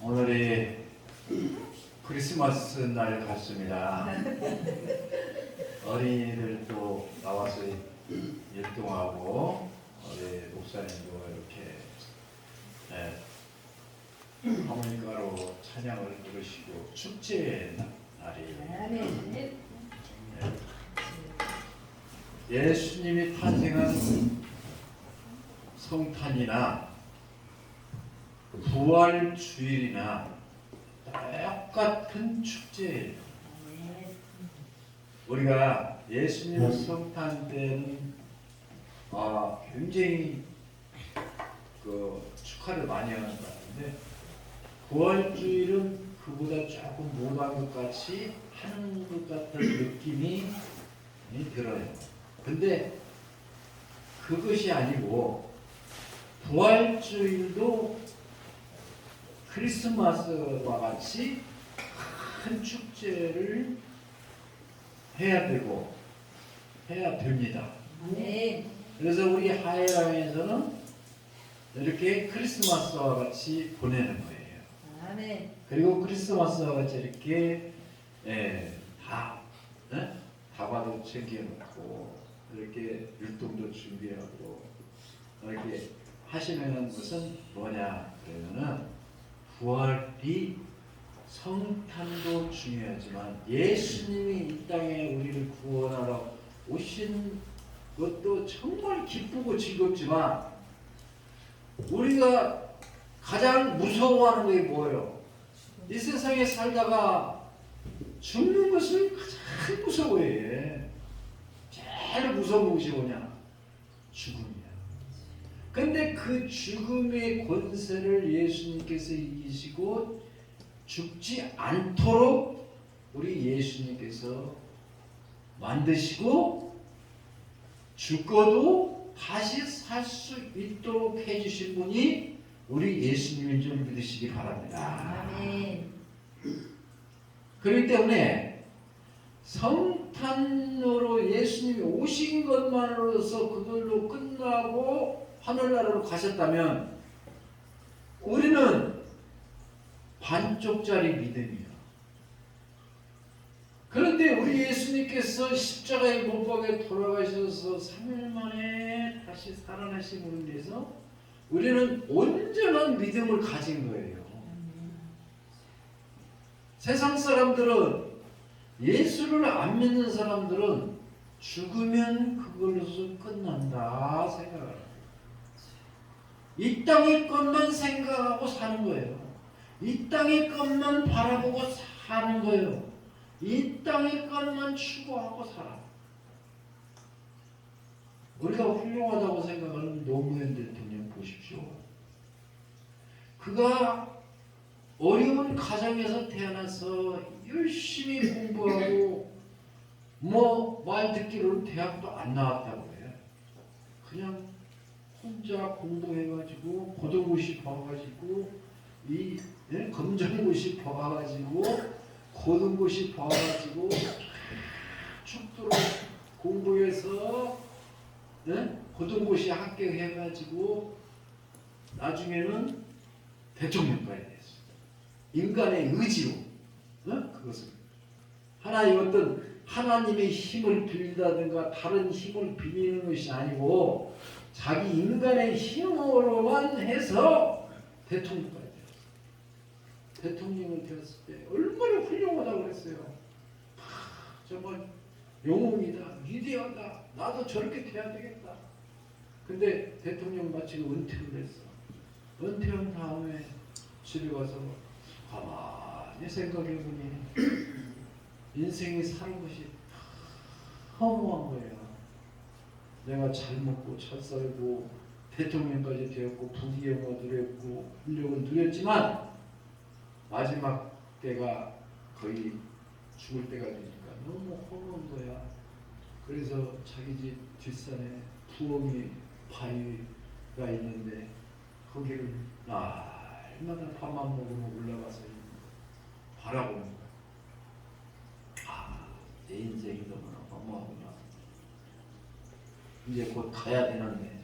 오늘이 크리스마스 날 같습니다. 어린이들도 나와서 일동하고 우리 목사님도 이렇게 하모니카로 찬양을 부르시고 축제의 날이에요. 예수님이 탄생한 성탄이나 부활주일이나 똑같은 축제예요. 우리가 예수님 성탄 때는 굉장히 축하를 많이 하는 것 같은데, 부활주일은 그보다 조금 못한 것 같이 하는 것 같은 느낌이 들어요. 근데 그것이 아니고, 부활주일도 크리스마스와 같이 큰 축제를 해야 되고 해야 됩니다. 네. 그래서 우리 하이라인에서는 이렇게 크리스마스와 같이 보내는 거예요. 아멘. 그리고 크리스마스와 같이 이렇게 다과도 챙겨놓고 이렇게 율동도 준비하고 이렇게 하시는 것은 뭐냐 그러면은, 부활이 성탄도 중요하지만 예수님이 이 땅에 우리를 구원하러 오신 것도 정말 기쁘고 즐겁지만, 우리가 가장 무서워하는 게 뭐예요? 이 세상에 살다가 죽는 것을 가장 무서워해. 제일 무서운 것이 뭐냐? 죽음이야. 근데 그 죽음의 권세를 예수님께서 이기시고 죽지 않도록 우리 예수님께서 만드시고, 죽어도 다시 살 수 있도록 해주신 분이 우리 예수님인 줄 믿으시기 바랍니다. 아멘. 그렇기 때문에 성탄으로 예수님이 오신 것만으로서 그걸로 끝나고 하늘나라로 가셨다면, 우리는 반쪽짜리 믿음이야. 그런데 우리 예수님께서 십자가에 못 박에 돌아가셔서 3일 만에 다시 살아나심으로 인해서 우리는 온전한 믿음을 가진 거예요. 세상 사람들은, 예수를 안 믿는 사람들은 죽으면 그걸로서 끝난다 생각을 해요. 이 땅의 것만 생각하고 사는 거예요. 이 땅의 것만 바라보고 사는 거예요. 이 땅의 것만 추구하고 살아. 우리가 훌륭하다고 생각하는 노무현 대통령 보십시오. 그가 어려운 가정에서 태어나서 열심히 공부하고 말 듣기로는 대학도 안 나왔다고 해요. 그냥 혼자 공부해가지고 고등고시 봐가지고 검정고시 봐가지고 고등고시 봐가지고 축도로 공부해서 고등고시 합격해가지고 나중에는 대통령까지 됐어요. 인간의 의지로 그것을 하나의 어떤 하나님의 힘을 빌다든가 다른 힘을 빌리는 것이 아니고 자기 인간의 힘으로만 해서 대통령까지 되었어요. 대통령이 되었을 때 얼마나 훌륭하다고 그랬어요. 정말 영웅이다, 위대하다, 나도 저렇게 돼야 되겠다. 근데 대통령 마치고 은퇴를 했어. 은퇴한 다음에 집에 가서 가만히 생각해보니 인생이 사는 것이 허무한 거예요. 내가 잘 먹고 잘 살고 대통령까지 되었고 부귀영화 누렸고 권력을 누렸지만 마지막 때가 거의 죽을 때가 되니까 너무 허무한 거야. 그래서 자기 집 뒷산에 부엉이 바위가 있는데 거기를 날마다 밥만 먹으면 올라가서 바라보는 거야. 내 인생이 너무나 허무하구나. 이제 곧 가야 되는데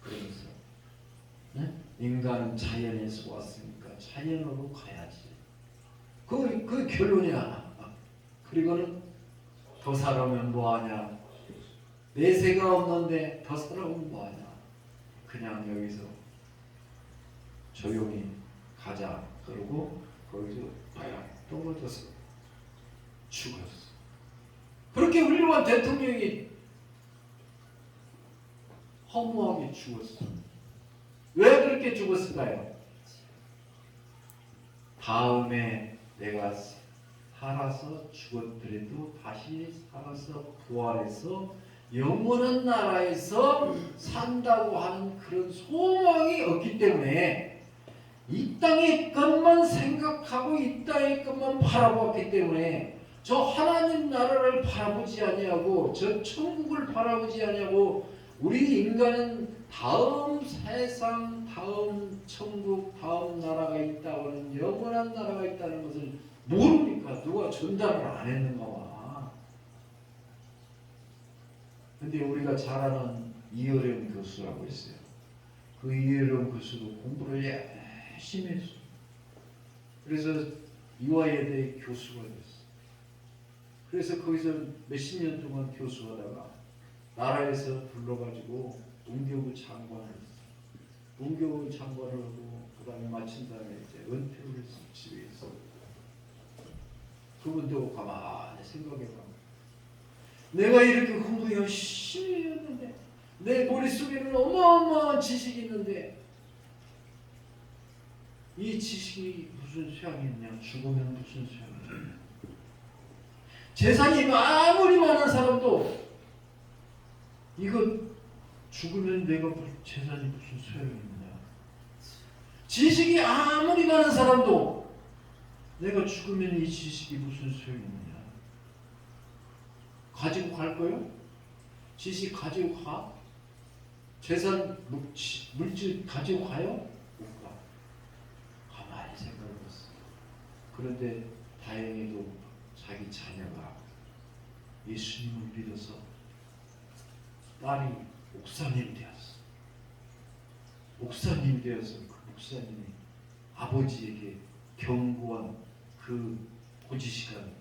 그러면서 인간은 자연에서 왔으니까 자연으로 가야지. 그 결론이야. 그리고는 더 살아오면 뭐하냐. 내세가 없는데 더 살아오면 뭐하냐. 그냥 여기서 조용히 가자. 그러고 거기서 바약 떨어져서 죽었어. 그렇게 훌륭한 대통령이 허무하게 죽었어. 왜 그렇게 죽었을까요? 다음에 내가 살아서 죽었더라도 다시 살아서 부활해서 영원한 나라에서 산다고 하는 그런 소망이 없기 때문에 이 땅의 것만 생각하고 이 땅의 것만 바라보았기 때문에 저 하나님 나라를 바라보지 아니하고 저 천국을 바라보지 아니하고 우리 인간은 다음 세상, 다음 천국, 다음 나라가 있다고 하는 영원한 나라가 있다는 것을 모르니까 누가 전달을 안 했는가 봐. 근데 우리가 잘 아는 이어령 교수라고 있어요. 그 이어령 교수도 공부를 열심히 했어. 그래서 이화여대 교수가 됐어. 그래서 거기서 몇십 년 동안 교수하다가 나라에서 불러가지고 문교부 장관을 했어. 문교부 장관을 하고 그 다음에 마친 다음에 이제 은퇴를 했어. 집에 있어. 그분도 가만히 생각해봐. 내가 이렇게 공부 열심히 했는데 내 머릿속에는 어마어마한 지식이 있는데 이 지식이 무슨 소용이 있냐. 죽으면 무슨 소용이 있냐. 재산이 아무리 많은 사람도 이거 죽으면 내가 재산이 무슨 소용이 있냐. 지식이 아무리 많은 사람도 내가 죽으면 이 지식이 무슨 소용이 있냐. 가지고 갈 거요? 지식 가지고 가? 재산, 물질 가지고 가요? 못 가. 가만히 생각해봤어. 그런데 다행히도 자기 자녀가 예수님을 믿어서 딸이 목사님 되었어. 목사님 되어서 그 목사님이 아버지에게 경고한 그 고지시간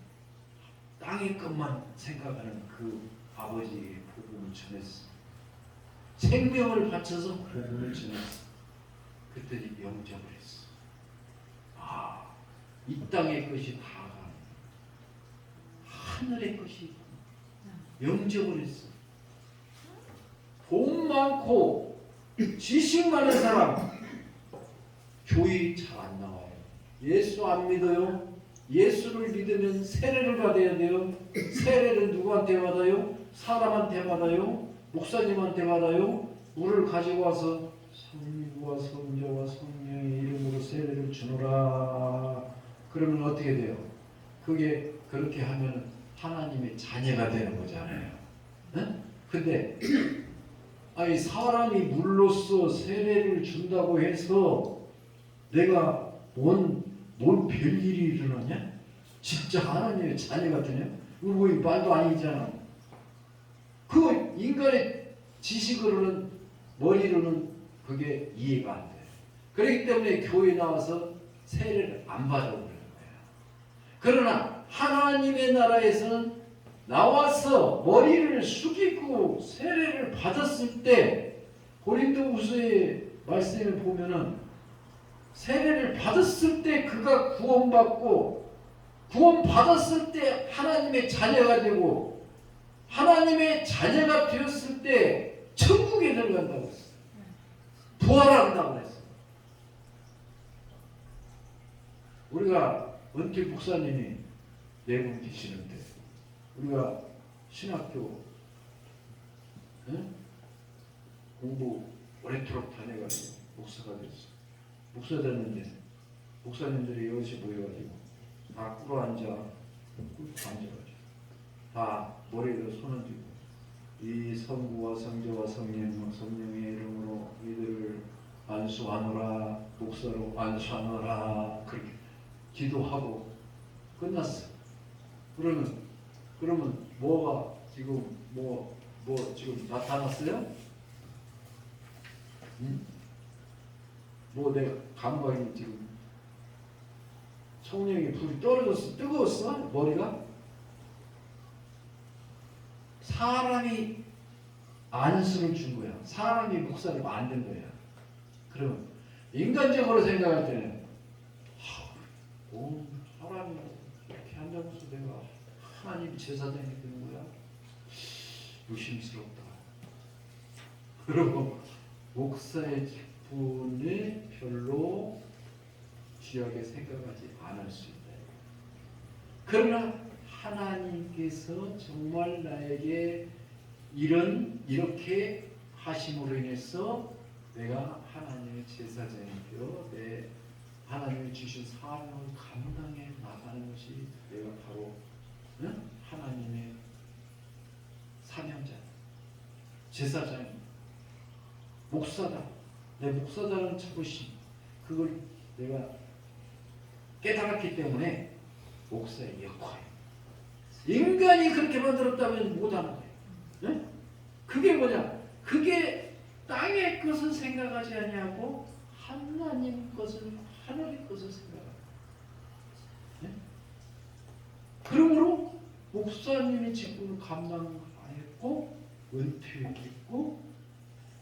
땅의 것만 생각하는 그 아버지에게 복음을 전했어. 생명을 바쳐서 복음을 전했어. 그랬더니 영접을 했어. 아, 이 땅의 것이 다가 하늘의 것이 영접을 했어. 돈 많고 지식 많은 사람 교회 잘 안 나와요. 예수 안 믿어요. 예수를 믿으면 세례를 받아야 돼요. 세례를 누구한테 받아요? 사람한테 받아요? 목사님한테 받아요? 물을 가지고 와서 성부와 성자와 성령의 이름으로 세례를 주노라. 그러면 어떻게 돼요? 그게 그렇게 하면 하나님의 자녀가 되는 거잖아요. 응? 근데 아니 사람이 물로써 세례를 준다고 해서 내가 뭔 별일이 일어나냐? 진짜 하나님의 자녀가 되냐? 이거 뭐 말도 아니잖아. 그 인간의 지식으로는 머리로는 그게 이해가 안 돼. 그렇기 때문에 교회 나와서 세례를 안 받아버리는 거야. 그러나 하나님의 나라에서는 나와서 머리를 숙이고 세례를 받았을 때 고린도후서의 말씀을 보면은 세례를 받았을 때 그가 구원받고 구원받았을 때 하나님의 자녀가 되고 하나님의 자녀가 되었을 때 천국에 들어간다고 했어요. 부활한다고 했어요. 우리가 은퇴 목사님이 네 분 계시는데 우리가 신학교 공부 오래도록 다녀가지고 목사가 됐어. 목사 됐는데 목사님들이 여기서 모여가지고 다 꿇어 앉아가지고 다 머리를 손을 쥐고 이 성부와 성자와 성령의 이름으로 이들을 안수하노라. 목사로 안수하노라. 그렇게 기도하고 끝났어. 그러면 뭐가 지금 뭐 지금 나타났어요? 응? 뭐 내가 감각이 지금 성령의 불이 떨어졌어? 뜨거웠어? 머리가? 사람이 안수를 준 거야. 사람이 목사를 만든 거야. 그럼 인간적으로 생각할 때는 사람이 이렇게 한다고 해서 내가 하나님 제사장이 되는 거야? 의심스럽다. 그리고 목사의 직분에 별로 귀하게 생각하지 않을 수 있다. 그러나 하나님께서 정말 나에게 이렇게 하심으로 인해서 내가 하나님의 제사장이 되어 내 하나님이 주신 사명을 감당해 나가는 것이 내가 바로 하나님의 사명자, 제사장, 목사다. 내 목사다라는 자부심, 그걸 내가 깨달았기 때문에 목사의 역할. 인간이 그렇게 만들었다면 못하는 거예요. 네? 그게 뭐냐? 그게 땅의 것을 생각하지 아니하고 하나님 것을, 하늘의 것을 생각합니다. 네? 그러므로 목사님의 직분을 감당했고 은퇴했고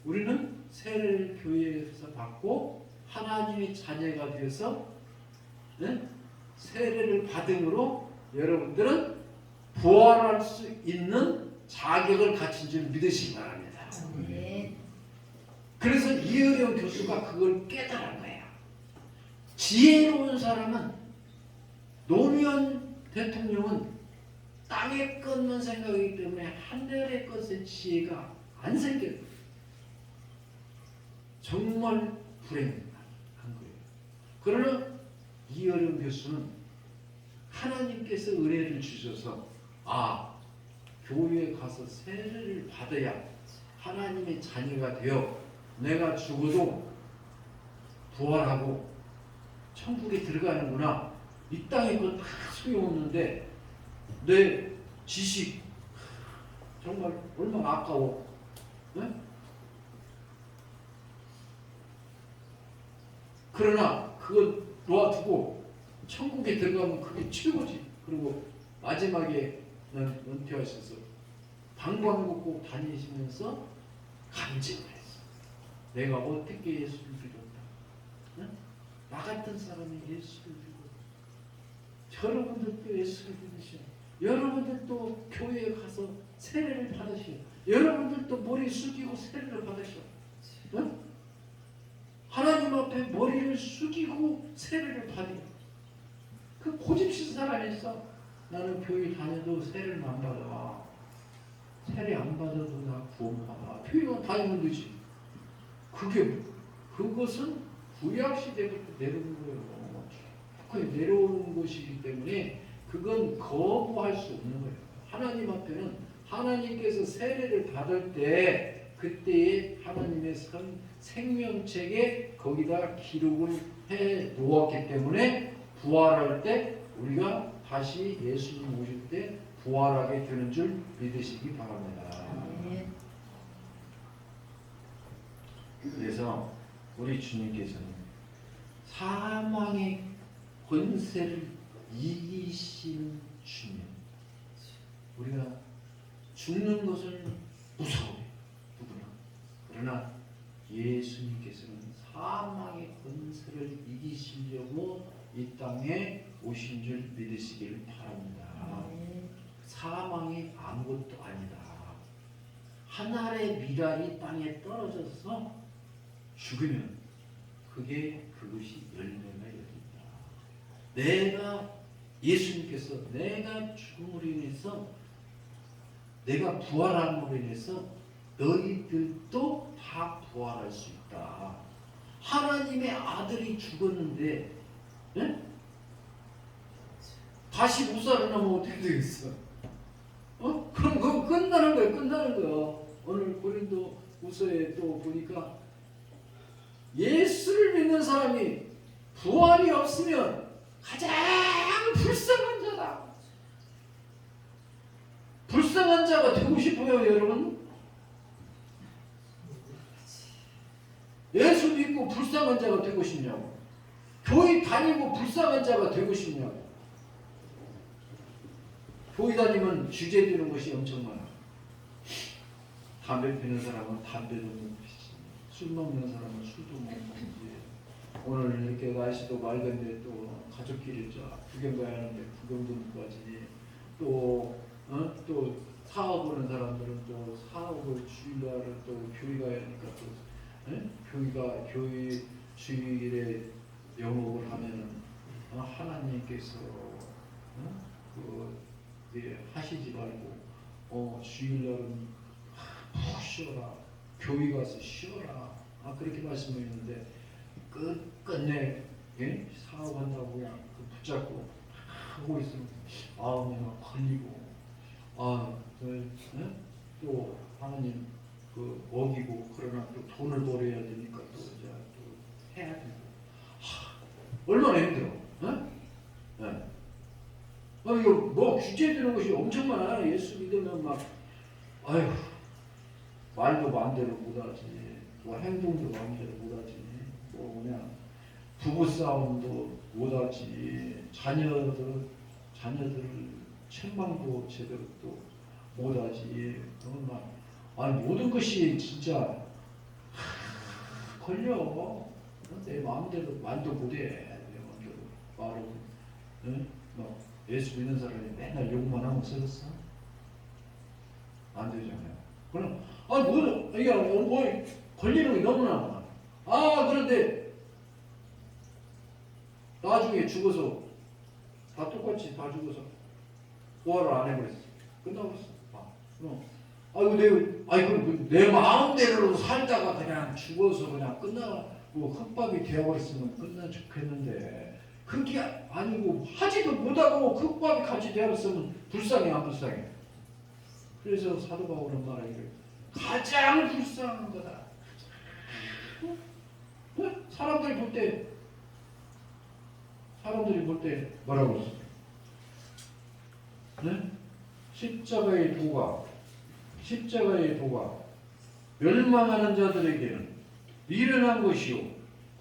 우리는 세례를 교회에서 받고 하나님의 자녀가 되어서 세례를 받음으로 여러분들은 부활할 수 있는 자격을 갖춘 줄 믿으시기 바랍니다. 네. 그래서 이어령 교수가 그걸 깨달은 거예요. 지혜로운 사람은 노무현 대통령은 땅의 것만 생각하기 때문에 하늘의 것의 지혜가 안 생겨요. 정말 불행한 거예요. 그러나 이어령 교수는 하나님께서 은혜를 주셔서 교회에 가서 세례를 받아야 하나님의 자녀가 되어 내가 죽어도 부활하고 천국에 들어가는구나. 이 땅의 건 다 소용없는데 내 지식 정말 얼마나 아까워. 네? 그러나 그거 놓아두고 천국에 들어가면 그게 최고지. 그리고 마지막에는 은퇴하셔서 방광국 꼭 다니시면서 간증을 했어. 내가 어떻게 예수를 믿었다. 네? 나 같은 사람이 예수를 믿었다. 여러분들도 예수를 믿으셔. 여러분들도 교회에 가서 세례를 받으셔. 여러분들도 머리 숙이고 세례를 받으셔. 네? 하나님 앞에 머리를 숙이고 세례를 받으려. 그 고집신 사람이 있어. 나는 교회 다녀도 세례를 안 받아. 세례 안 받아도 나 구원받아. 교회만 다니면 되지. 그것은 구약시대부터 내려오는 거예요. 그게 내려오는 것이기 때문에 그건 거부할 수 없는 거예요. 하나님 앞에는 하나님께서 세례를 받을 때 그때의 하나님의 생명책에 거기다 기록을 해 놓았기 때문에 부활할 때 우리가 다시 예수님 오실 때 부활하게 되는 줄 믿으시기 바랍니다. 네. 그래서 우리 주님께서는 사망의 권세를 이기신 주님. 우리가 죽는 것을 무서워해요. 누구나. 그러나 예수님께서는 사망의 권세를 이기시려고 이 땅에 오신 줄 믿으시길 바랍니다. 네. 사망이 아무것도 아니다. 한 알의 미랄이 땅에 떨어져서 죽으면 그것이 열매가 열린다. 예수님께서 내가 죽음으로 인해서 내가 부활함으로 인해서 너희들도 다 부활할 수 있다. 하나님의 아들이 죽었는데 다시 못 살아나면 어떻게 되겠어? 그럼 그거 끝나는 거예요. 오늘 고린도후서에 또 보니까 예수를 믿는 사람이 부활이 없으면 가장 불쌍한 자다. 불쌍한 자가 되고 싶어요, 여러분? 예수 믿고 믿고 불쌍한 자가 되고 싶냐고. 교회 다니고 불쌍한 자가 되고 싶냐고. 교회 다니면 주제 되는 것이 엄청 많아. 담배 피는 사람은 담배도 못 피지. 술 먹는 사람은 술도 못 먹지. 오늘 이렇게 날씨도 맑은데 또 가족끼리 구경 가야 하는데 구경도 못 가지. 또 사업하는 사람들은 또 사업을 주일날은 또 교회 가야 하니까 또 교회 주일에 영업을 하면은 하나님께서 하시지 말고 주일날은 푹 쉬어라. 교회 가서 쉬어라. 그렇게 말씀하셨는데 끝내 사업한다고 그냥 붙잡고 하고 있으면 마음이 막 걸리고 또 하나님 먹이고 그러나 또 돈을 벌어야 되니까 또 이제 또 해야 되고 얼마나 힘들어. 이거 뭐 규제되는 것이 엄청 많아. 예수 믿으면 막 말도 마음대로 못하지, 뭐 행동도 마음대로 못하지, 뭐 그냥 부부싸움도 못하지, 자녀들 책망도 제대로 또 못하지. 모든 것이 진짜 걸려. 내 마음대로 말도 못해. 내 마음대로 말은 예수 믿는 사람이 맨날 욕만 하고 살았어? 안 되잖아요. 그럼 뭐 걸리는 게 너무나 많아. 그런데 나중에 죽어서 다 똑같이 다 죽어서 부활을 안 해버렸어. 끝나버렸어. 내 마음대로 살다가 그냥 죽어서 그냥 끝나고 흑밥이 되어버렸으면 끝나 좋겠는데 그게 아니고 하지도 못하고 흑밥이 같이 되어버렸으면 불쌍해 안 불쌍해? 그래서 사도 바울은 말하기를 가장 불쌍한 거다. 사람들이 볼 때 뭐라고 했어? 십자가의 도가 멸망하는 자들에게는 미련한 것이요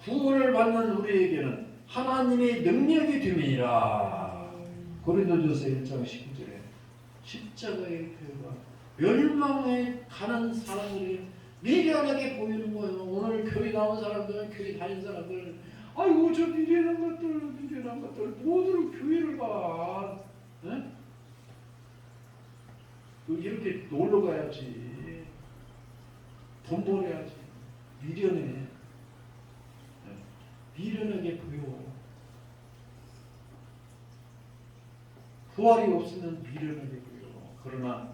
구원을 받는 우리에게는 하나님의 능력이 됨이니라. 고린도전서 1장 19절에 십자가의 도가 멸망에 가는 사람들이 미련하게 보이는 거예요. 오늘 교회 나온 사람들, 교회 다닌 사람들, 저 미련한 것들 모두 교회를 가. 이렇게 놀러 가야지. 돈 벌어야지. 미련하게 보여. 부활이 없으면 미련하게 보여. 그러나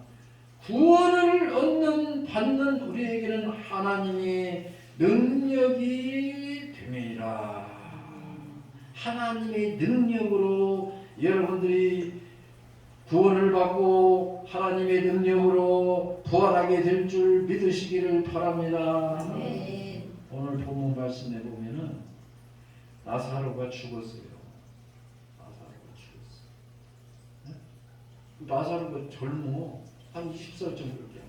구원을 받는 우리에게는 하나님의 능력이 됨이라. 하나님의 능력으로 여러분들이 구원을 받고 하나님의 능력으로 부활하게 될 줄 믿으시기를 바랍니다. 네. 오늘 본문 말씀에 보면은 나사로가 죽었어요. 나사로가 젊어. 한 20살 정도밖에 안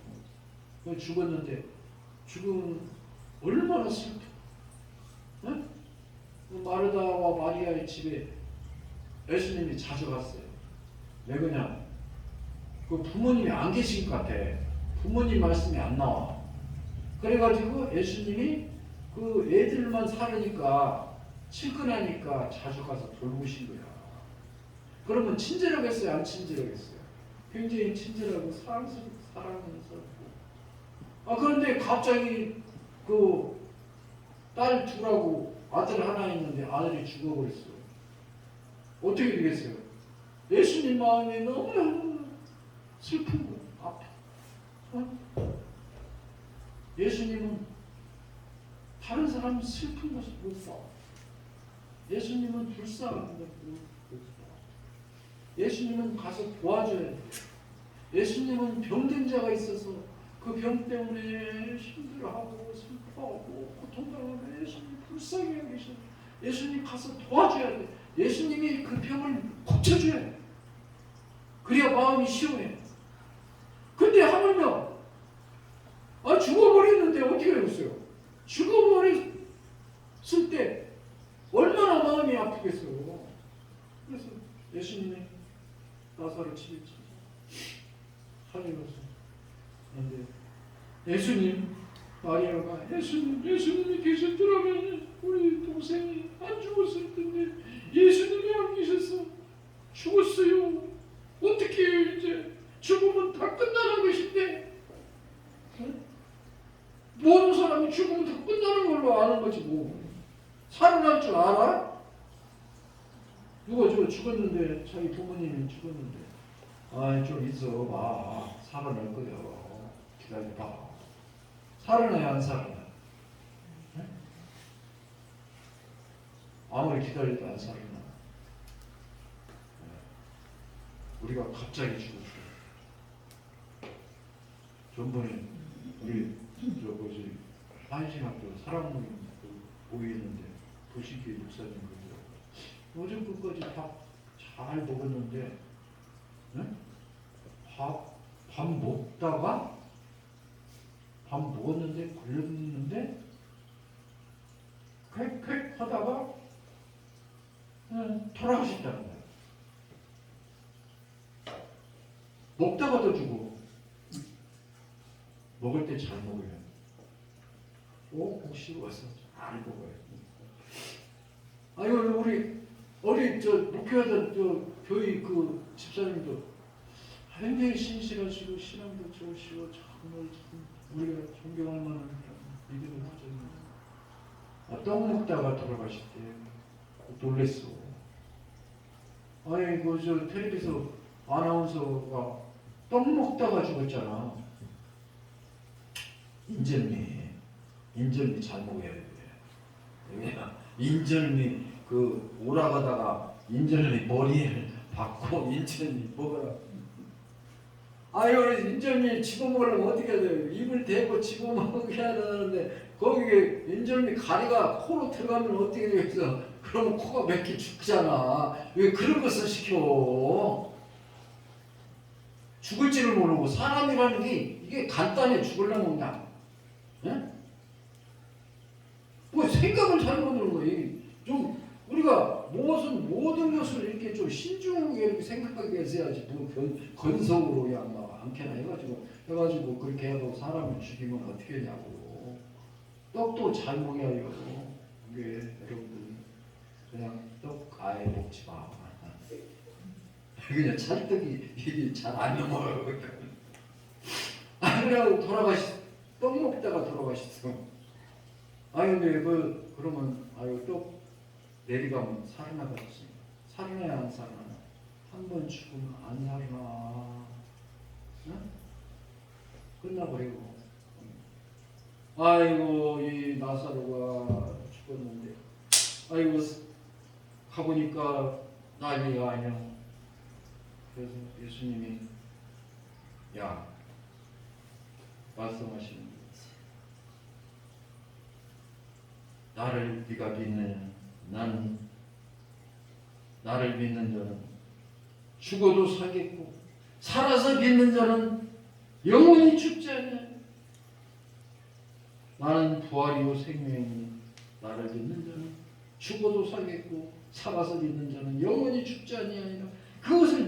먹었어. 죽었는데 죽으면 얼마나 슬퍼. 마르다와 마리아의 집에 예수님이 자주 갔어요. 왜 그러냐? 부모님이 안 계신 것 같아. 부모님 말씀이 안 나와. 그래가지고 예수님이 애들만 살으니까 친근하니까 자주 가서 돌보신 거야. 그러면 친절하겠어요? 안 친절하겠어요? 굉장히 친절하고 사랑스럽고. 그런데 갑자기 딸 둘하고 아들 하나 있는데 아들이 죽어버렸어요. 어떻게 되겠어요? 예수님 마음이 너무나 슬픈 거, 아파. 예수님은 다른 사람 슬픈 것을 못 봐. 예수님은 불쌍한 것을 못 봐. 예수님은 가서 도와줘야 돼. 예수님은 병든 자가 있어서 그 병 때문에 힘들어하고 슬퍼하고 고통당하면 예수님 불쌍히 계셔. 예수님 가서 도와줘야 돼. 예수님이 그 병을 고쳐줘야 돼. 그래야 마음이 시원해. 근데 하물며 죽어버렸는데 어떻게 되겠어요? 죽어버린 없을 때 얼마나 마음이 아프겠어. 그래서 예수님이 나사로 집에 살려서 그런데 예수님, 마리아가 예수님이 계셨더라면 우리 동생이 안 죽었을 텐데 예수님이 안 계셔서 죽었어요. 어떻게 해요? 이제 죽으면 다 끝나는 것인데, 모든 사람이 죽으면 다 끝나는 걸로 아는 거지 뭐. 살아날 줄 알아? 누가 죽었는데, 자기 부모님이 죽었는데, 좀 있어 봐. 살아날 거야. 기다려봐. 살아나야 안 살아나? 네? 아무리 기다려도 안 살아나. 우리가 갑자기 죽었어. 전번에 우리 뭐지 한신학교 사랑모임 모이는데 도시교회 목사님 그러더라고. 어제 끝까지 밥 잘 먹었는데, 네? 밥 먹다가 밥 먹었는데 걸렸는데 쾌쾌 하다가 돌아가신다는 거야. 먹다가도 주고 먹을 때 잘 먹으면 혹시 와서 잘 먹어요. 아유 우리 목회하던 교회 그 집사님도 굉장히 신실하시고 신앙도 좋으시고 정말 참 우리가 존경할 만한 믿음을 하셨는데 떡 먹다가 돌아가실 때 놀랬어. 아니 텔레비전 아나운서가 떡 먹다가 죽었잖아. 인절미 잘 먹어야 돼. 인절미 오라가다가 인절미 머리에 박고 인절미 먹어라. 인절미 집어먹으려면 어떻게 해야 돼요? 입을 대고 집어먹게 해야 되는데 거기에 인절미 가리가 코로 들어가면 어떻게 되겠어? 그러면 코가 맥히 죽잖아. 왜 그런 것을 시켜? 죽을 줄을 모르고 사람이라는 게 이게 간단해 죽으려면 그냥 뭐 생각을 잘못하는 거예요. 좀 우리가 모든 것을 이렇게 좀 신중하게 이렇게 생각하게 해야지. 뭐 건성으로 그냥 막 않게나 해가지고 그렇게 해도 사람을 죽이면 어떻게 하냐고. 떡도 잘 먹여요. 이게 여러분들 그냥 떡 아예 먹지 마. 그냥 찰떡이 이게 잘 안 넘어요. 그래가지고 떡 먹다가 돌아가셨어. 근데 그러면 떡 내리가면 살아나겠지. 살아나야 안 살아나? 한 번 죽으면 안 살아나. 응? 끝나버리고. 이 나사로가 죽었는데, 가보니까 난리가 아니야. 그래서 예수님이 말씀하시는 거지. 나를 네가 믿느냐? 나를 믿는 자는 죽어도 살겠고 살아서 믿는 자는 영원히 죽지 않냐. 나는 부활이요 생명이니 나를 믿는 자는 죽어도 살겠고 살아서 믿는 자는 영원히 죽지 아니하리라. 그것을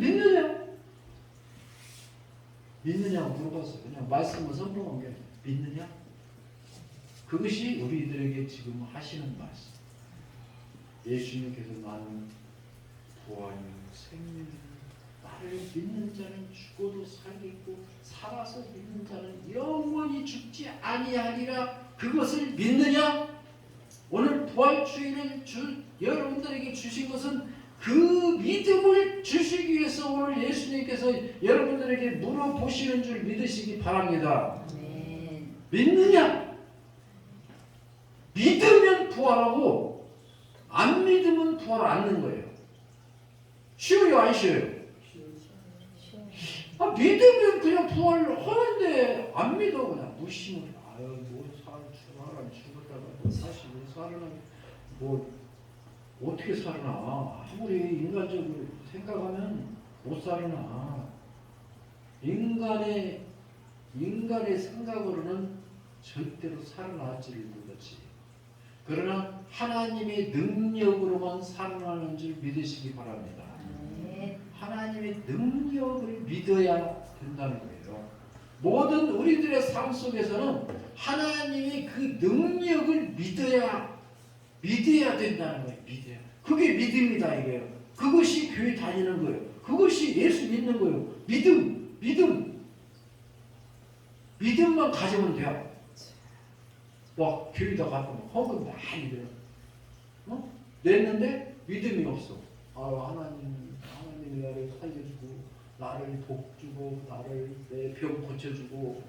믿느냐고 물어봤어. 그냥 말씀을 선포한 게 믿느냐? 그것이 우리들에게 지금 하시는 말씀. 예수님께서 나는 부활이요 생명이요 나를 믿는 자는 죽어도 살겠고 살아서 믿는 자는 영원히 죽지 아니하리라. 그것을 믿느냐? 오늘 부활주의를 여러분들에게 주신 것은 그 믿음을 주시기 위해서 오늘 예수님께서 여러분들에게 물어보시는 줄 믿으시기 바랍니다. 네. 믿느냐? 믿으면 부활하고 안 믿으면 부활 않는 거예요. 쉬워요, 안 쉬워요? 믿으면 그냥 부활을 하는데 안 믿어 그냥 무심을. 사람 죽었다가 다시 살아나 어떻게 살아나? 아무리 인간적으로 생각하면 못 살아나. 인간의 생각으로는 절대로 살아나지를 못하지. 그러나 하나님의 능력으로만 살아나는 줄 믿으시기 바랍니다. 하나님의 능력을 믿어야 된다는 거예요. 모든 우리들의 삶 속에서는 하나님의 그 능력을 믿어야 된다는 거예요. 믿어야. 그게 믿음이다 이거예요. 그것이 교회 다니는 거예요. 그것이 예수 믿는 거예요. 믿음만 가지면 돼요. 막 교회다 가고 헌금 많이 들어. 냈는데 믿음이 없어. 하나님이 나를 살려주고 나를 복주고 나를 내 병 고쳐주고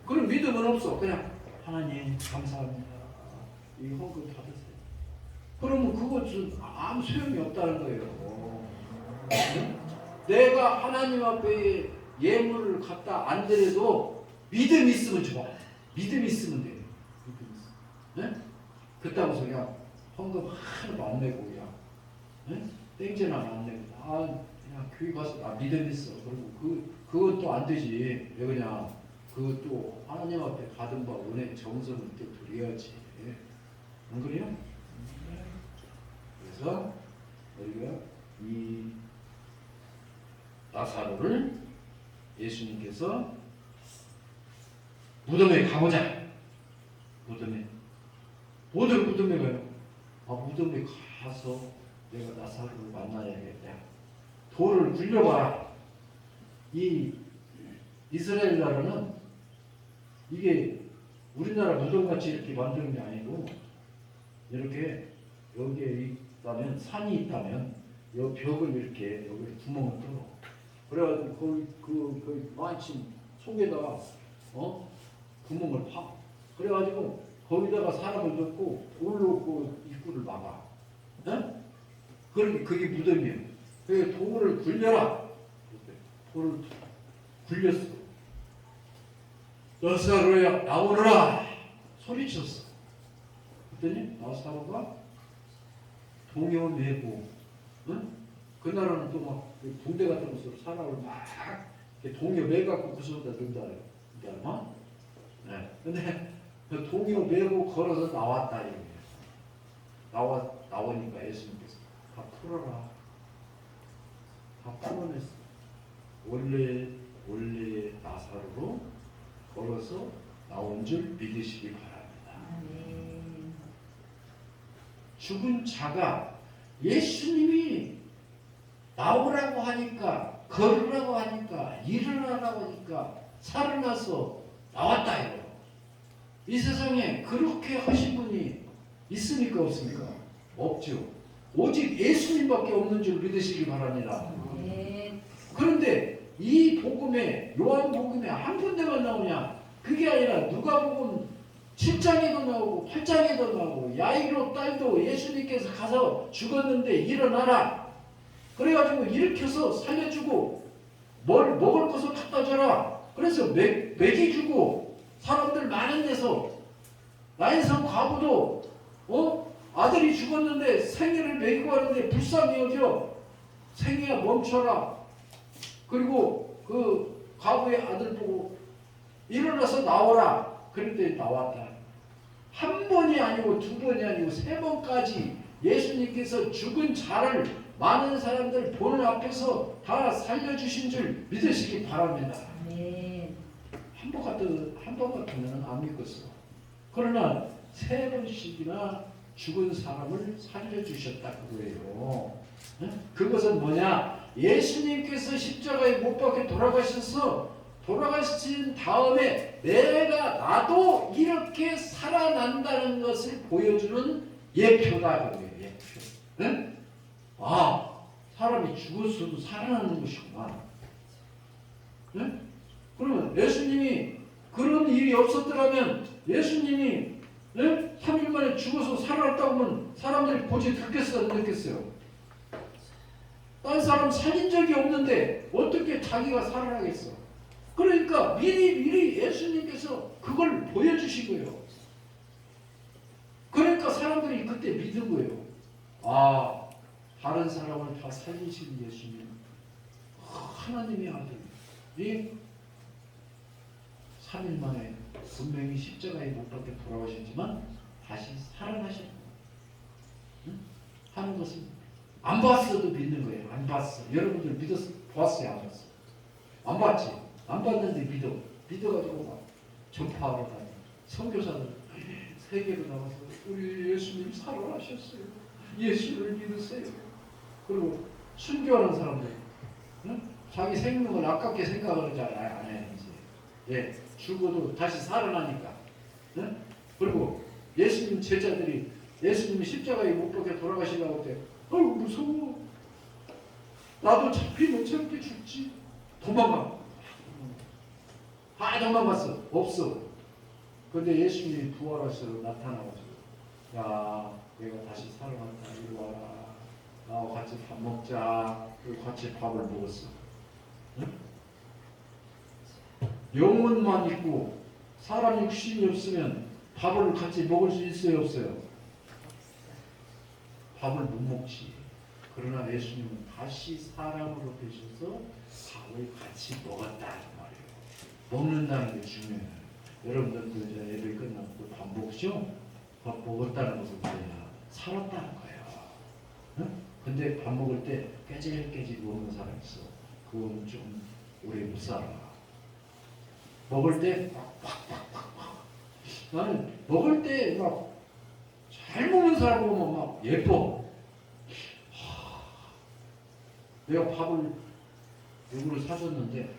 그런 믿음은 없어. 그냥 하나님 감사합니다. 이 헌금 받으세요. 그러면 그것은 아무 소용이 없다는 거예요. 내가 하나님 앞에 예물을 갖다 안 드려도 믿음이 있으면 좋아. 믿음이 있으면 돼요. 믿음이 있으면. 네? 그렇다고 그냥 헌금 하나도 안 내고 그냥 땡전하면 안 내고 그냥 교회 가서 나 믿음 있어. 그리고 그건 또 안 되지. 왜 그냥 그것도 하나님 앞에 받은 바 은혜 정성을 또 드려야지. 안 그래요? 그래서 우리가 이 나사로를 예수님께서 무덤에 가보자. 무덤에 가요. 무덤에 가서 내가 나사로를 만나야겠다. 돌을 굴려봐라. 이 이스라엘 나라는 이게 우리나라 무덤같이 이렇게 만드는 게 아니고 이렇게 여기에 있다면 산이 있다면 이 벽을 이렇게 여기 구멍을 뚫어. 그래가지고 거기 마침 속에다가 구멍을 파. 그래가지고 거기다가 사람을 넣고 돌로 그 입구를 막아. 그게 무덤이에요. 그래서 돌을 굴려라. 돌을 굴렸어. 나사로야 나오너라 소리쳤어. 그랬더니 나사로가 동요 메고, 그 나라는 또 막 부대 같은 곳으로 사람을 막 동요 메갖고 구석에다 넣는다. 그러니까 근데 그 동요 메고 걸어서 나왔다 이거예요. 나오니까 예수님께서 다 풀어라. 다 풀어냈어. 원래 나사로로 걸어서 나온 줄 믿으시기 바랍니다. 죽은 자가 예수님이 나오라고 하니까, 걸으라고 하니까, 일어나라고 하니까 살아나서 나왔다 이거. 이 세상에 그렇게 하신 분이 있습니까 없습니까? 없죠. 오직 예수님밖에 없는 줄 믿으시기 바랍니다. 그런데 이 복음에, 요한복음에 한 군데만 나오냐? 그게 아니라 누가복음 7장에도 나오고 8장에도 나오고 야이로 딸도 예수님께서 가서 죽었는데 일어나라. 그래가지고 일으켜서 살려주고 뭘 먹을 것을 갖다 줘라. 그래서 먹이주고 사람들 많은 데서 나인성 과부도 아들이 죽었는데 생애를 먹이고 하는데 불쌍히 여겨. 생애야 멈춰라. 그리고 그 과부의 아들 보고 일어나서 나오라. 그런데 나왔다. 한 번이 아니고 두 번이 아니고 세 번까지 예수님께서 죽은 자를 많은 사람들 보는 앞에서 다 살려주신 줄 믿으시기 바랍니다. 한 번 같으면 안 믿겠어. 그러나 세 번씩이나 죽은 사람을 살려주셨다 그거예요. 그것은 뭐냐? 예수님께서 십자가에 못 박혀 돌아가신 다음에 나도 이렇게 살아난다는 것을 보여주는 예표다 그거예요. 예표. 사람이 죽었어도 살아나는 것이구만. 그러면 예수님이 그런 일이 없었더라면 예수님이 3일 만에 죽어서 살아났다고 하면 사람들이 보지 듣겠어요? 안 듣겠어요? 딴 사람 살린 적이 없는데 어떻게 자기가 살아나겠어? 그러니까 미리 예수님께서 그걸 보여주신 거예요. 그러니까 사람들이 그때 믿은 거예요. 다른 사람을 다 살리신 예수님, 하나님의 아들이 3일 만에 분명히 십자가에 못 박혀 돌아가셨지만 다시 살아나셨고 응? 하는 것은 안 봤어도 믿는 거예요. 안 봤어. 여러분들 믿었어? 봤어요? 안 봤어? 안 봤지? 안 봤는데 믿어가지고 막 전파하러 다니. 선교사들 세계로 나가서 우리 예수님 살아나셨어요. 예수를 믿으세요. 그리고 순교하는 사람들, 응? 자기 생명을 아깝게 생각하지 안 해. 이제 예, 죽어도 다시 살아나니까. 응? 그리고 예수님 제자들이 예수님이 십자가에 못 박혀 돌아가시려고 할 때, 무서워. 나도 잡히면 저렇게 죽지. 도망가. 도망갔어. 없어. 근데 예수님이 부활하셔서 나타나가지고, 야, 내가 다시 살아났다. 이리 와라. 나와 같이 밥 먹자. 그리고 같이 밥을 먹었어. 응? 영혼만 있고 사람 육신이 없으면 밥을 같이 먹을 수 있어요, 없어요? 밥을 못 먹지. 그러나 예수님은 다시 사람으로 되셔서 밥을 같이 먹었다는 말이에요. 먹는다는 게 중요해요. 여러분들도 이제 예배 끝나고 밥 먹죠? 밥 먹었다는 것은 뭐냐? 살았다는 거예요. 응? 근데 밥 먹을 때 깨질깨질 먹는 사람 있어. 그건 좀 오래 못 살아. 먹을 때 나는 먹을 때 막 잘 먹는 사람 보면 막 예뻐. 내가 밥을 누구를 사줬는데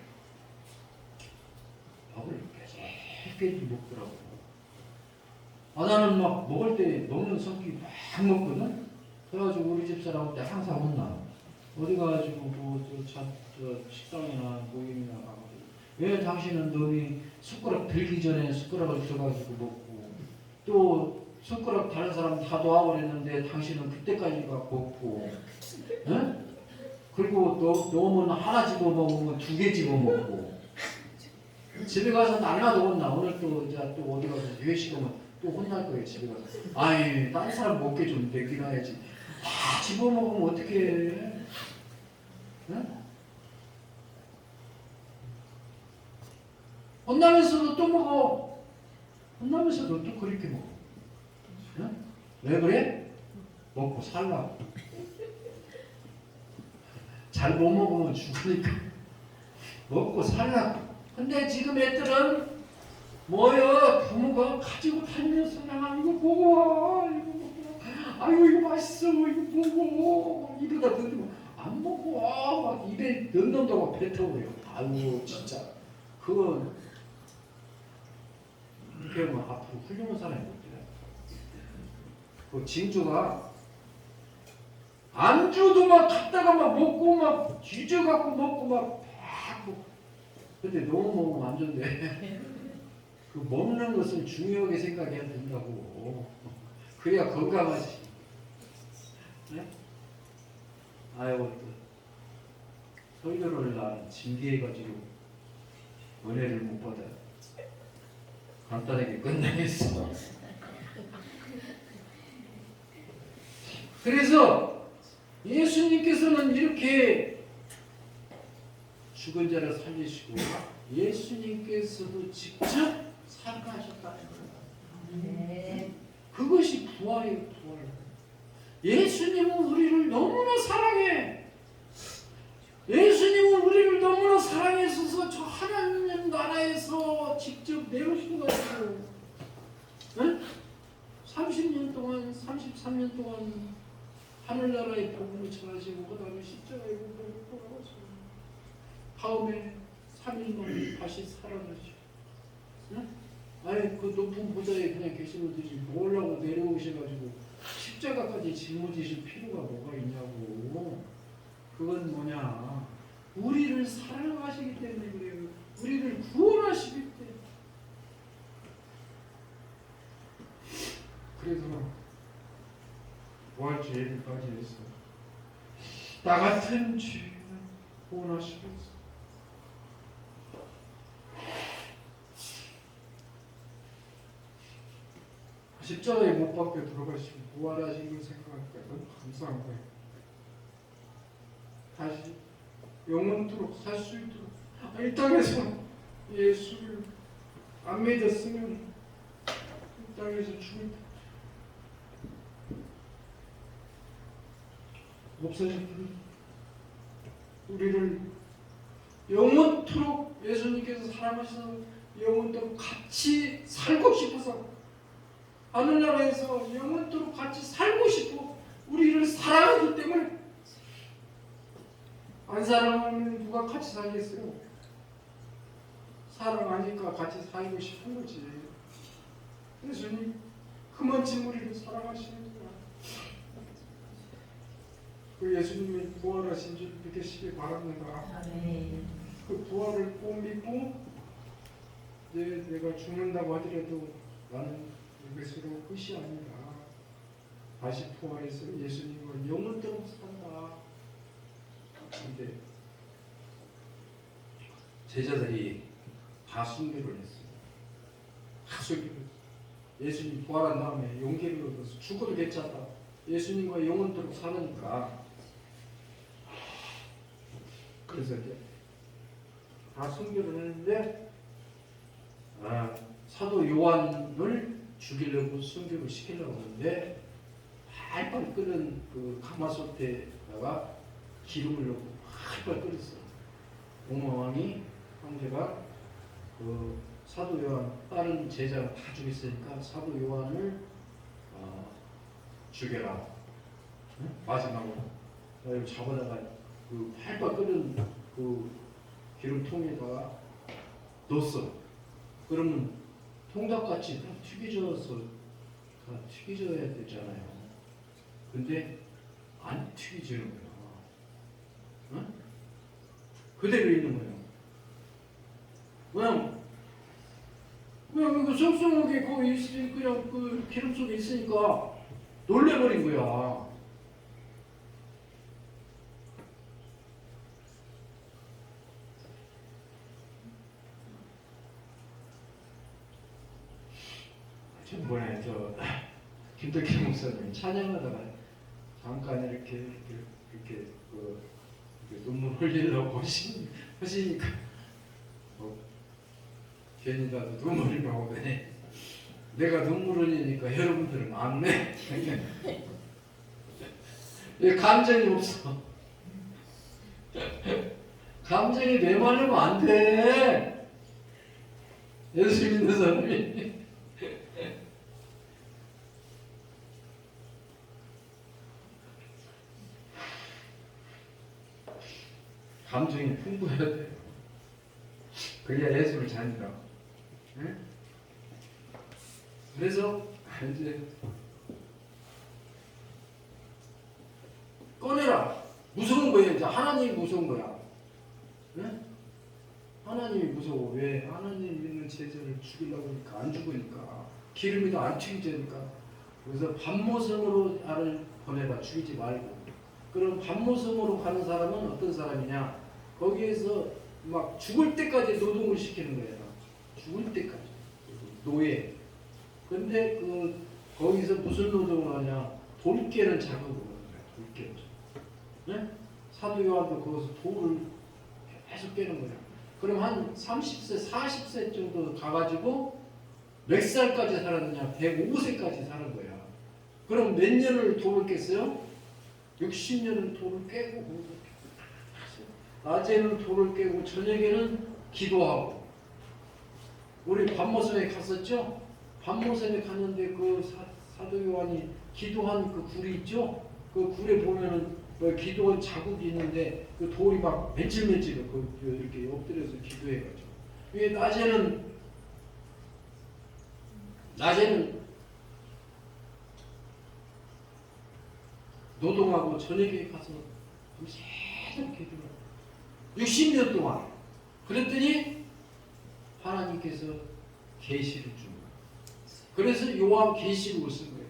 밥을 깨끗이 먹더라고. 나는 막 먹을 때 먹는 성격이 막 먹거든. 그래가지고 우리 집 사람한테 항상 혼나. 어디 가가지고 저 식당이나 모임이나 가가지고 왜 당신은 너희 숟가락 들기 전에 숟가락을 줘가지고 먹고 또 숟가락 다른 사람 다 놓아버렸는데 당신은 그때까지 먹고, 응? 그리고 넣으면 하나 집어 먹으면 2개 집어 먹고 집에 가서 날마다 혼나. 오늘 또 이제 또 어디 가서 회식하면 또 혼날 거예요. 집에 가서 아이 딴 사람 먹게 좀 내긴 해야지. 다 집어 먹으면 어떻게 해? 응? 혼나면서도 또 먹어. 혼나면서도 또 그렇게 먹어. 응? 왜 그래? 먹고 살라고. 잘 못 먹으면 죽으니까 먹고 살라고. 근데 지금 애들은 뭐요? 부모가 가지고 다니면서 이거 보고 와. 이거 보고 아이고 이거 맛있어. 이거 보고 이러다 던지면 안 먹고 와. 막 입에 넣는다고 뱉어버려. 아이고 진짜 그건 이렇게 하면 앞으로 훌륭한 사람이 못 돼. 그 진주가 안주도 막 갖다가 막 먹고 막 뒤져갖고 먹고 막 근데 너무 먹으면 안 좋은데 그 먹는 것을 중요하게 생각해야 된다고. 그래야 건강하지. 네? 아유 설교를 나는 징계해가지고 은혜를 못 받아. 간단하게 끝내겠어. 그래서 예수님께서는 이렇게 죽은 자를 살리시고 예수님께서도 직접 살아나셨다는 거예요. 그것이 부활이에요. 부활. 예수님은 우리를 너무나 사랑해. 예수님은 우리를 너무나 사랑해서 저 하나님 나라에서 직접 내오셔가지고 30년 동안 33년 동안 하늘나라의 복음을 전하시고 그 다음에 십자가에 못 박혀 돌아가시고 다음에 3일 만에 다시 살아나시고 아예 그 높은 보좌에 그냥 계시는지 뭐라고 내려오셔가지고 십자가까지 짊어지실 필요가 뭐가 있냐고. 그건 뭐냐, 우리를 사랑하시기 때문에 그래요. 우리를 구원하시기 때문에. 그래서 부활주 예배까지 해서 나 같은 죄인을 구원하시겠어. 십자가에 못 박혀 들어가시고 부활하신 걸 생각하니까 너무 감사한 거예요. 다시 영원토록 살 수 있도록 이 땅에서 예수를 안 믿었으면 이 땅에서 죽을 없어질 뿐 우리를 영원토록 예수님께서 사랑하셔서 영원토록 같이 살고 싶어서 하늘나라에서 영원토록 같이 살고 싶어 우리를 사랑하기 때문에 안 사랑하면 누가 같이 살겠어요? 사랑하니까 같이 살고 싶은 거지. 예수님 그만큼 우리를 사랑하시는 거야. 그 예수님이 부활하신 줄 믿으시기 바랍니다. 그 부활을 꼭 믿고 내가 죽는다고 하더라도 나는 이것으로 끝이 아니다. 다시 부활해서 예수님과 영원토록 산다. 근데 제자들이 다 순교를 했어요. 다 순교를 했어요. 예수님 부활한 다음에 용기를 얻어서 죽어도 괜찮다. 예수님과 영원토록 사니까. 그래서 이제 다 순교를 했는데 사도 요한을 죽이려고 순교를 시키려고 하는데 팔팔 끓는 그 가마솥에다가 기름을 넣고 팔팔 끓였어요. 로마 왕이 황제가 그 사도 요한 다른 제자가 다 죽였으니까 사도 요한을 죽여라. 응? 마지막으로 잡아다가 그 팔팔 끓는 그 기름통에다가 넣었어. 그러면 통닭같이 다 튀겨져야 되잖아요. 근데 안 튀겨지는 거야. 응? 그대로 있는 거예요. 그냥 그 속성하게 거기 있으니 그냥 그 기름 속에 있으니까 놀래버린 거야. 전번에 김덕희 목사님 찬양하다가 잠깐 이렇게 눈물 흘리려고 하시니까 괜히 나도 눈물이 나오네. 내가 눈물 흘리니까 여러분들은 안 내. 왜 감정이 없어? 감정이 메말르면 안 돼. 예수 믿는 사람이. 감정이 풍부해야 돼요. 그래야 예수를 잘한다. 응? 그래서 이제 꺼내라. 무서운 거예요. 이제 하나님이 무서운 거야. 응? 하나님이 무서워. 왜? 하나님 믿는 제자를 죽이려고 하니까 안 죽으니까 기름이 더 안 튀기니까. 그래서 밤모섬으로 나를 보내라. 죽이지 말고. 그럼 밤모섬으로 가는 사람은 어떤 사람이냐? 거기에서 막 죽을 때까지 노동을 시키는 거예요. 죽을 때까지 노예. 근데 거기서 무슨 노동을 하냐? 돌 깨는 작업을 하는 거야. 돌 깨는 작업. 네? 사도 요한도 거기서 돌을 계속 깨는 거야. 그럼 한 30세, 40세 정도 가가지고 몇 살까지 살았느냐? 105세까지 사는 거야. 그럼 몇 년을 돌을 깼어요? 60년을 돌을 깨고 낮에는 돌을 깨고 저녁에는 기도하고. 우리 밤모섬에 갔었죠? 밤모섬에 갔는데 그 사도 요한이 기도한 그 굴이 있죠? 그 굴에 보면은 기도한 자국이 있는데 그 돌이 막 맨질맨질해. 이렇게 엎드려서 기도해가지고. 이게 낮에는 노동하고 저녁에 가서 밤새도록 기도를 60년 동안. 그랬더니 하나님께서 계시를 준 거예요. 그래서 요한 계시록을 쓴 거예요.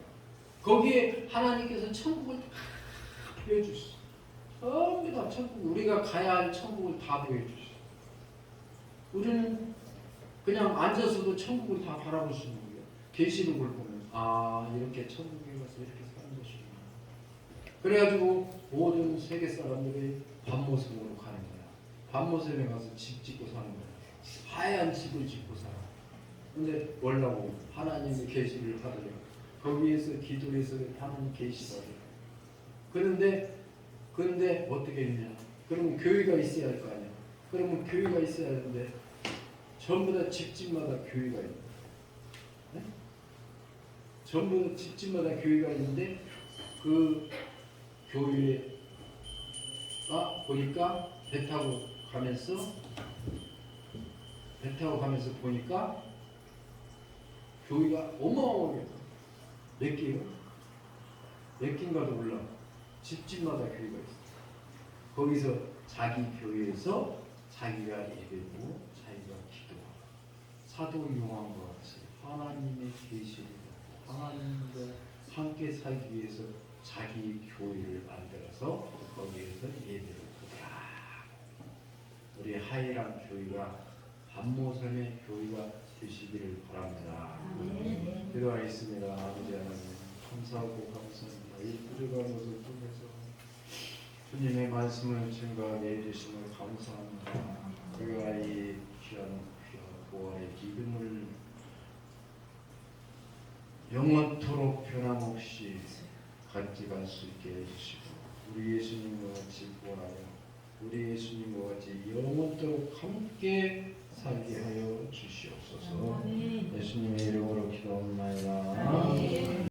거기에 하나님께서 천국을 다 보여주셨어요. 전부 다 천국, 우리가 가야 할 천국을 다 보여주셨어요. 우리는 그냥 앉아서도 천국을 다 바라볼 수 있는 거예요. 계시록을 보면 이렇게 천국에 가서 이렇게 사는 것이구나. 그래가지고 모든 세계 사람들이 밤모섬으로 가는 거야. 밤모섬에 가서 집 짓고 사는 거야. 하얀 집을 짓고 살아. 근데 뭐라고? 하나님의 계시를 받으려. 거기에서 기도해서 하나님 계시 받으려. 그런데 그런데 어떻게 했냐? 그러면 교회가 있어야 할 거 아니야. 그러면 교회가 있어야 하는데 전부 다 집집마다 교회가 있는. 네? 전부 다 집집마다 교회가 있는데 그 교회가 보니까 배 타고 가면서 보니까 교회가 어마어마하게 몇 개요? 몇 개인가도 몰라. 집집마다 교회가 있어. 거기서 자기 교회에서 자기가 예배고 자기가 기도하고 사도 요한과 같이 하나님의 계시를 하나님과 함께 살기 위해서 자기 교회를 만들어서 거기에서 예배를 드리라. 우리 하이랑 교회가 반모섬의 교회가 되시기를 바랍니다. 기도하겠습니다. 아버지 하나님 감사하고 감사합니다. 이 부족한 것을 통해서 주님의 말씀을 증거하게 해주심을 감사합니다. 우리가 이 귀한 부활의 기쁨을 영원토록 변함없이 간직할 수 있게 해주시고 우리 예수님과 같이 부활하여 우리 예수님과 같이 영원토록 함께 살게 하여 주시옵소서. 예수님의 이름으로 기도합니다.